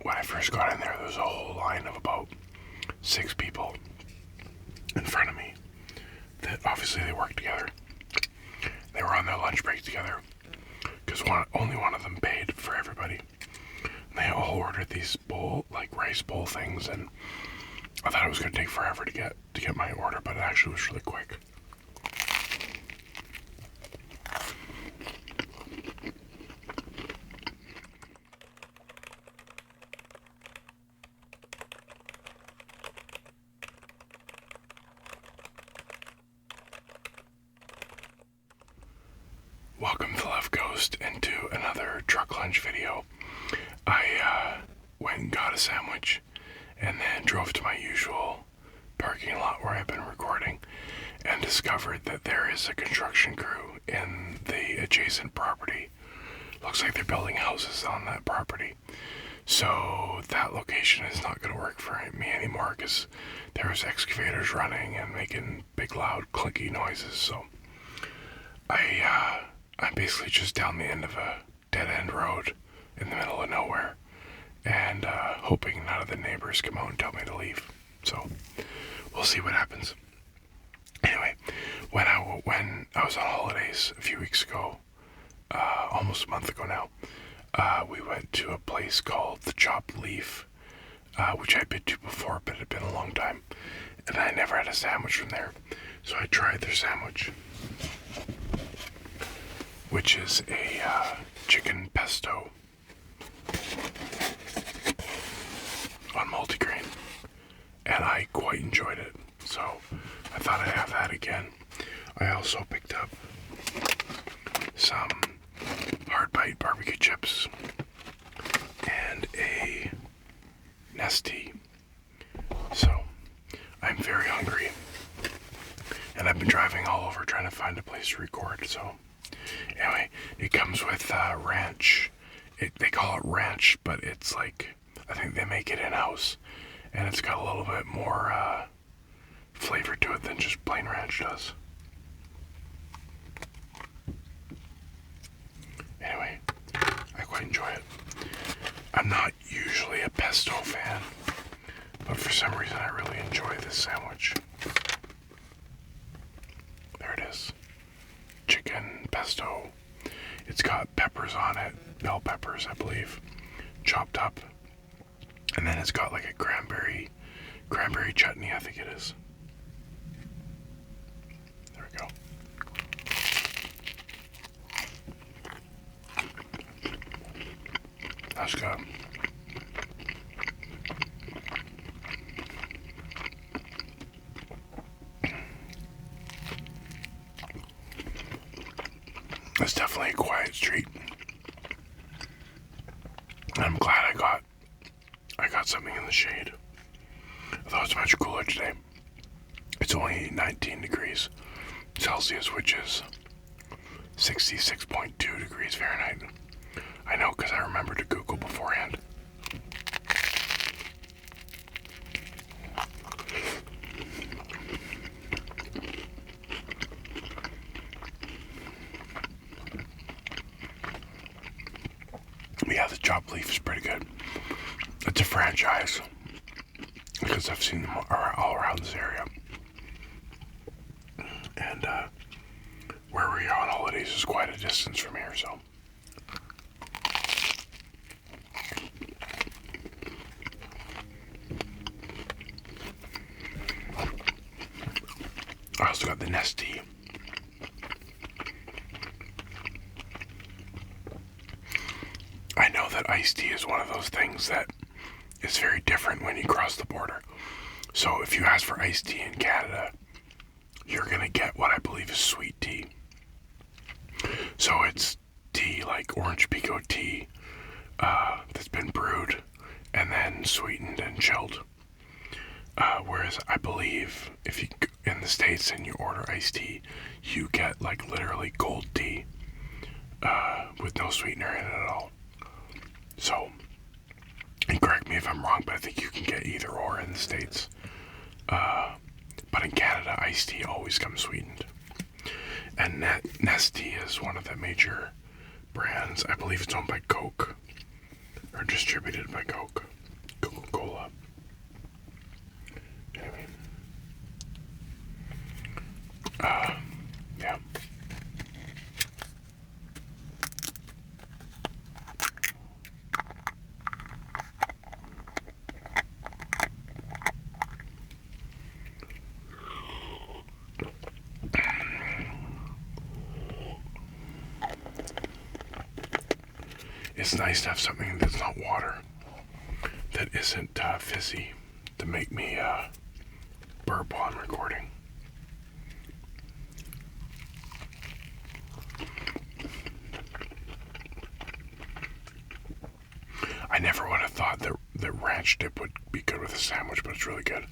when I first got in there was a whole line of about 6 people in front of me that obviously they worked together. They were on their lunch break together because only one of them paid for everybody. And they all ordered these rice bowl things, and I thought it was going to take forever to get my order, but it actually was really quick. Welcome to Love Ghost into another truck lunch video. I went and got a sandwich and then drove to my usual parking lot where I've been recording and discovered that there is a construction crew in the adjacent property. Looks like they're building houses on that property. So that location is not going to work for me anymore because there was excavators running and making big loud clicky noises. So I'm basically just down the end of a dead-end road in the middle of nowhere and hoping none of the neighbors come out and tell me to leave. So we'll see what happens. Anyway, when I was on holidays a few weeks ago, almost a month ago now, we went to a place called the Chopped Leaf, which I'd been to before, but it had been a long time, and I never had a sandwich from there. So I tried their sandwich, which is a chicken pesto on multigrain, and I quite enjoyed it, so I thought I'd have that again. I also picked up some hard bite barbecue chips and a Nestea. So I'm very hungry, and I've been driving all over trying to find a place to record. So anyway, it comes with ranch. They call it ranch, but it's like, I think they make it in-house, and it's got a little bit more flavor to it than just plain ranch does. Anyway, I quite enjoy it. I'm not usually a pesto fan, but for some reason I really enjoy this sandwich. There it is. Chicken pesto. It's got peppers on it, bell peppers, I believe, chopped up. And then it's got like a cranberry chutney, I think it is. There we go. That's good. It's definitely a quiet street. I'm glad I got something in the shade. Although it's much cooler today. It's only 19 degrees Celsius, which is 66.2 degrees Fahrenheit. I know because I remembered to Google beforehand. Yeah, the Chopped Leaf is pretty good. It's a franchise because I've seen them all around this area. And where we are on holidays is quite a distance from here, so. I also got the Nestea. I know that iced tea is one of those things that is very different when you cross the border. So if you ask for iced tea in Canada, you're going to get what I believe is sweet tea. So it's tea like orange pekoe tea that's been brewed and then sweetened and chilled. Whereas I believe if you in the States and you order iced tea, you get like literally cold tea with no sweetener in it at all. So, and correct me if I'm wrong, but I think you can get either or in the States. But in Canada, iced tea always comes sweetened. And Nestea is one of the major brands. I believe it's owned by Coke. Or distributed by Coca-Cola. Anyway. Yeah. It's nice to have something that's not water, that isn't fizzy, to make me burp while I'm recording. I never would have thought that ranch dip would be good with a sandwich, but it's really good.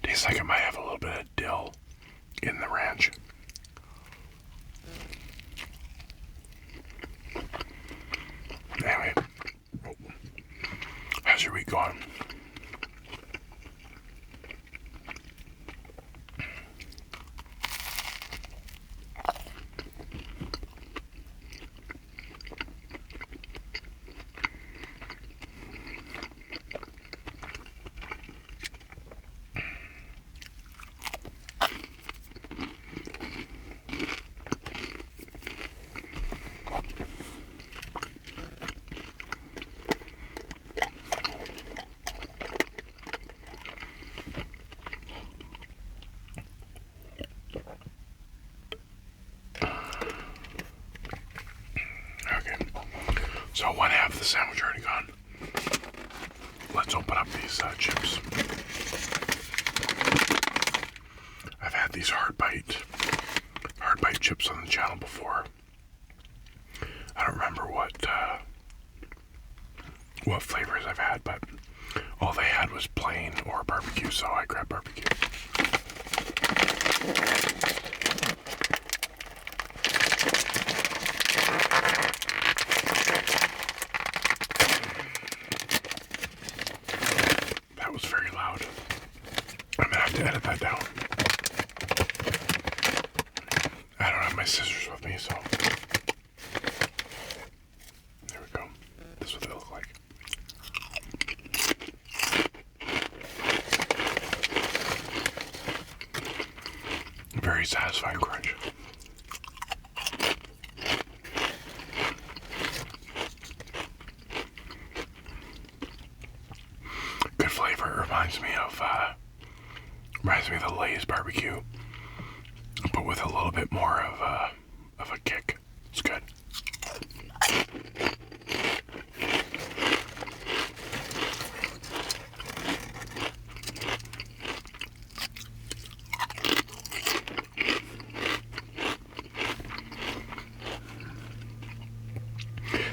Tastes like it might have a little bit of dill in the ranch. Anyway, how's your week going? So one half of the sandwich already gone. Let's open up these chips. I've had these hard bite chips on the channel before. I don't remember what flavors I've had, but all they had was plain or barbecue, so I grabbed barbecue. Was very loud. I'm gonna have to edit that down. I don't have my scissors with me, so there we go. This is what they look like. Very satisfying crunch. Good flavor. It reminds me of the Lay's barbecue, but with a little bit more of a kick. It's good.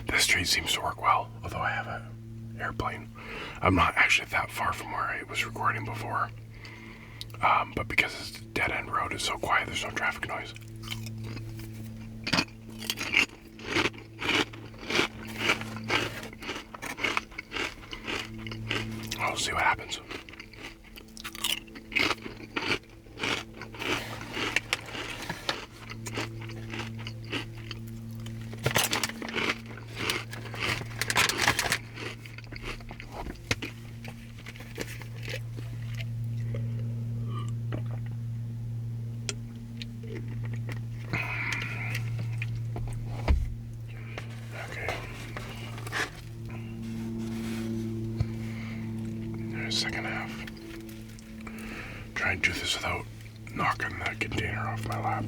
This street seems to work well, although I have an airplane. I'm not actually that far from where I was recording before, but because it's a dead-end road, it's so quiet, there's no traffic noise. We'll see what happens. Second half. Try and do this without knocking the container off my lap.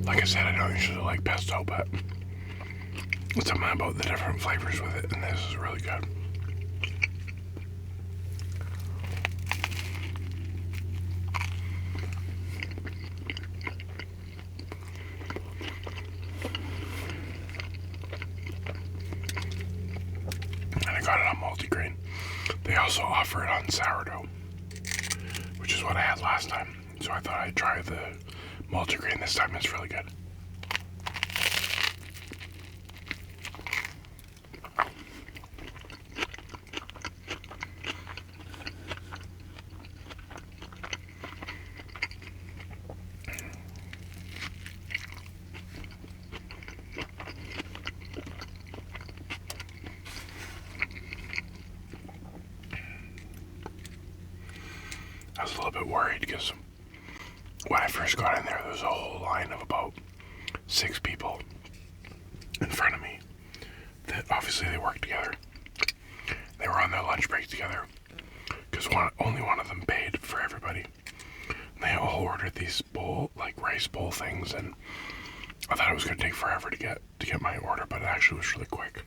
Like I said, I don't usually like pesto, but it's something about the different flavors with it, and this is really good. also offer it on sourdough, which is what I had last time. So I thought I'd try the multigrain this time. It's really good. I was a little bit worried because when I first got in there was a whole line of about 6 people in front of me that obviously they worked together. They were on their lunch break together because only one of them paid for everybody. They all ordered these rice bowl things, and I thought it was going to take forever to get my order, but it actually was really quick.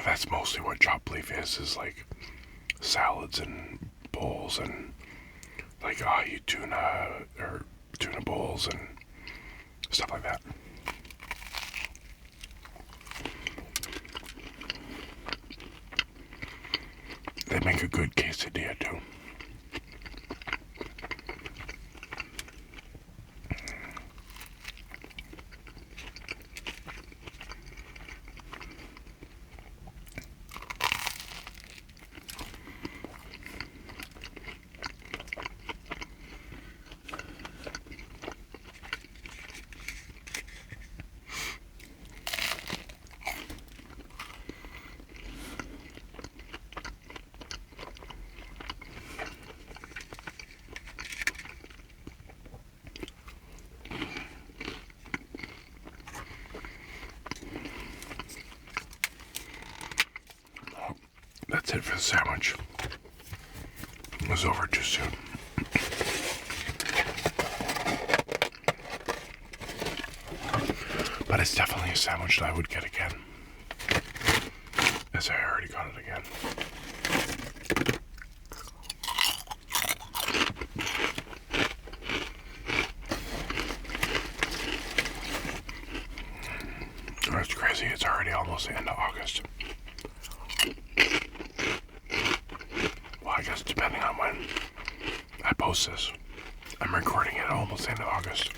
That's mostly what chopped leaf is like salads and bowls and like ahi tuna or tuna bowls and stuff like that. They make a good quesadilla too. That's it for the sandwich. It was over too soon. But it's definitely a sandwich that I would get again, as I already got it again. That's crazy. It's already almost the end of August. I guess depending on when I post this. I'm recording it almost the end of August.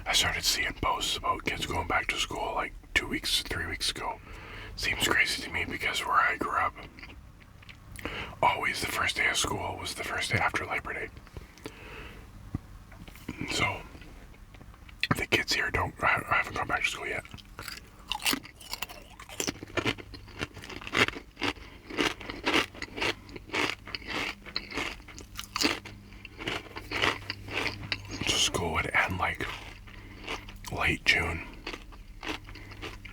I started seeing posts about kids going back to school like 2 weeks, 3 weeks ago. Seems crazy to me because where I grew up, always the first day of school was the first day after Labor Day. So, the kids here I haven't gone back to school yet. School would end like late June,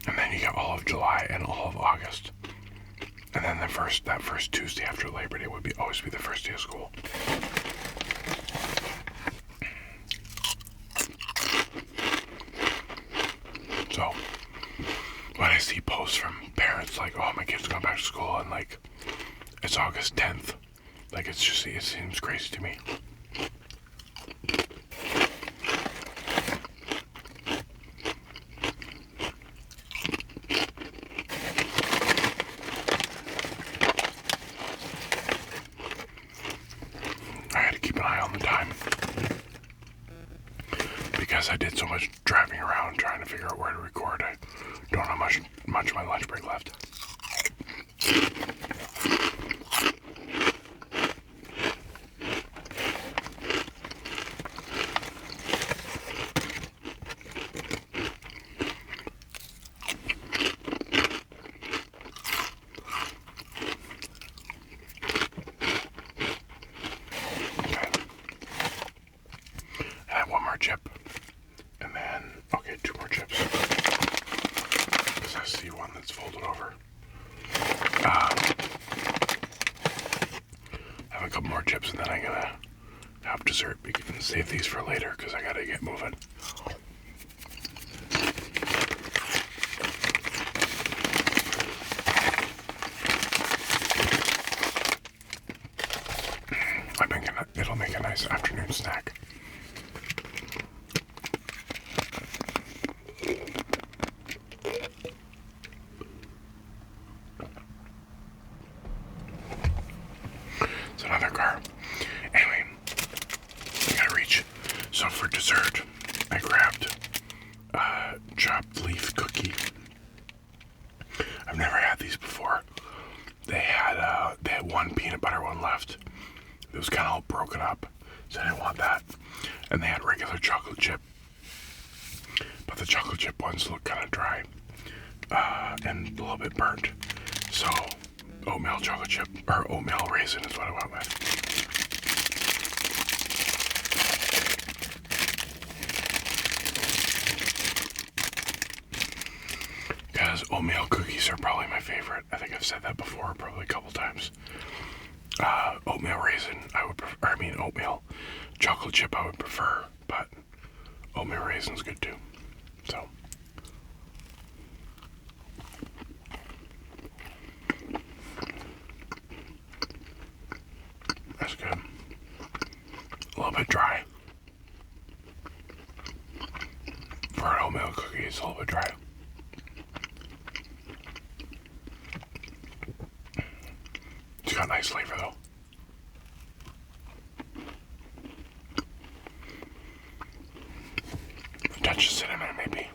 and then you get all of July and all of August, and then that first Tuesday after Labor Day would always be the first day of school. So when I see posts from parents like, "Oh, my kid's going back to school," and like it's August 10th, like it seems crazy to me. Because I did so much driving around trying to figure out where to record, I don't have much of my lunch break left. Okay. I have one more chip. And then, okay, 2 more chips. Because I see one that's folded over. I have a couple more chips and then I'm gonna have dessert. We can save these for later because I gotta get moving. dessert, I grabbed a chopped leaf cookie. I've never had these before. They had one peanut butter one left. It was kind of all broken up, so I didn't want that. And they had regular chocolate chip, but the chocolate chip ones look kind of dry and a little bit burnt. So oatmeal chocolate chip, or oatmeal raisin is what I went with. Because oatmeal cookies are probably my favorite. I think I've said that before, probably a couple times. Oatmeal raisin, oatmeal chocolate chip I would prefer, but oatmeal raisin's good too. So. That's good. A little bit dry. For an oatmeal cookie, it's a little bit dry. It's got a nice flavor though. A touch of cinnamon maybe.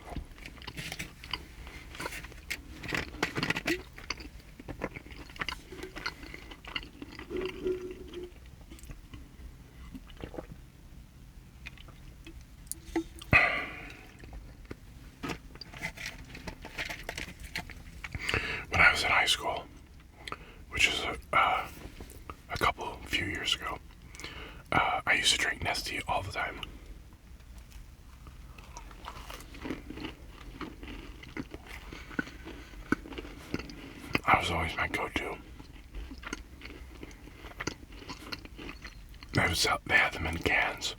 When I was in high school, which is a few years ago, I used to drink Nestea all the time. That was always my go-to. They had them in cans.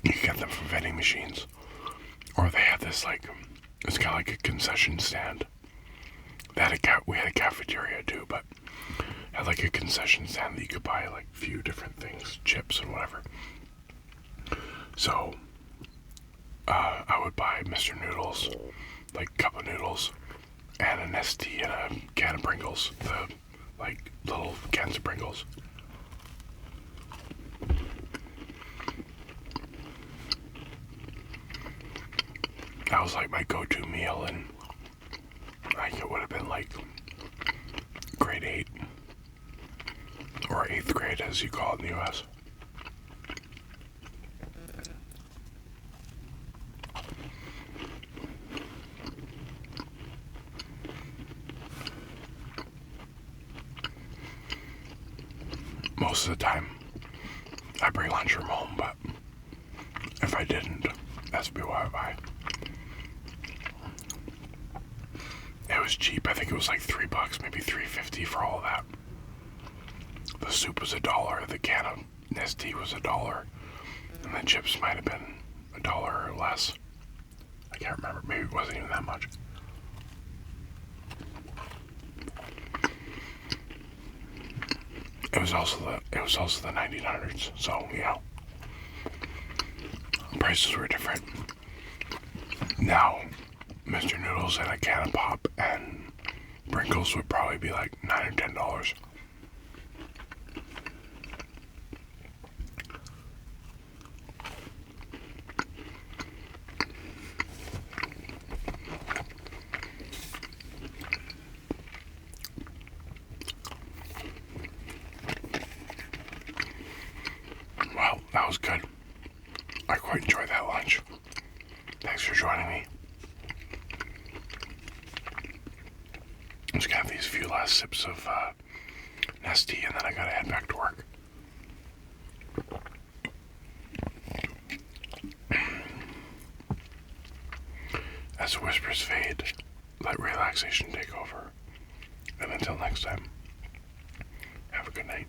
You could get them from vending machines. Or they had this it's kind of like a concession stand. We had a cafeteria too, but had like a concession stand that you could buy like a few different things, chips and whatever. So I would buy Mr. Noodles, like a cup of noodles, and a Nestea and a can of Pringles, the like little cans of Pringles. That was like my go-to meal, and it would have been like grade 8 or 8th grade, as you call it in the U.S. Most of the time, I bring lunch from home, but if I didn't, that's what I buy. It was cheap. I think it was like $3, maybe $3.50 for all of that. The soup was $1. The can of Nestea was $1, and the chips might have been $1 or less. I can't remember. Maybe it wasn't even that much. It was also the 1900s. So yeah, prices were different. Now, Mr. Noodles and a can of pop and Pringles would probably be like $9 or $10. Well, that was good. I quite enjoyed that lunch. Thanks for joining me. I'm just gonna have these few last sips of Nestea, and then I gotta head back to work. As the whispers fade, let relaxation take over. And until next time, have a good night.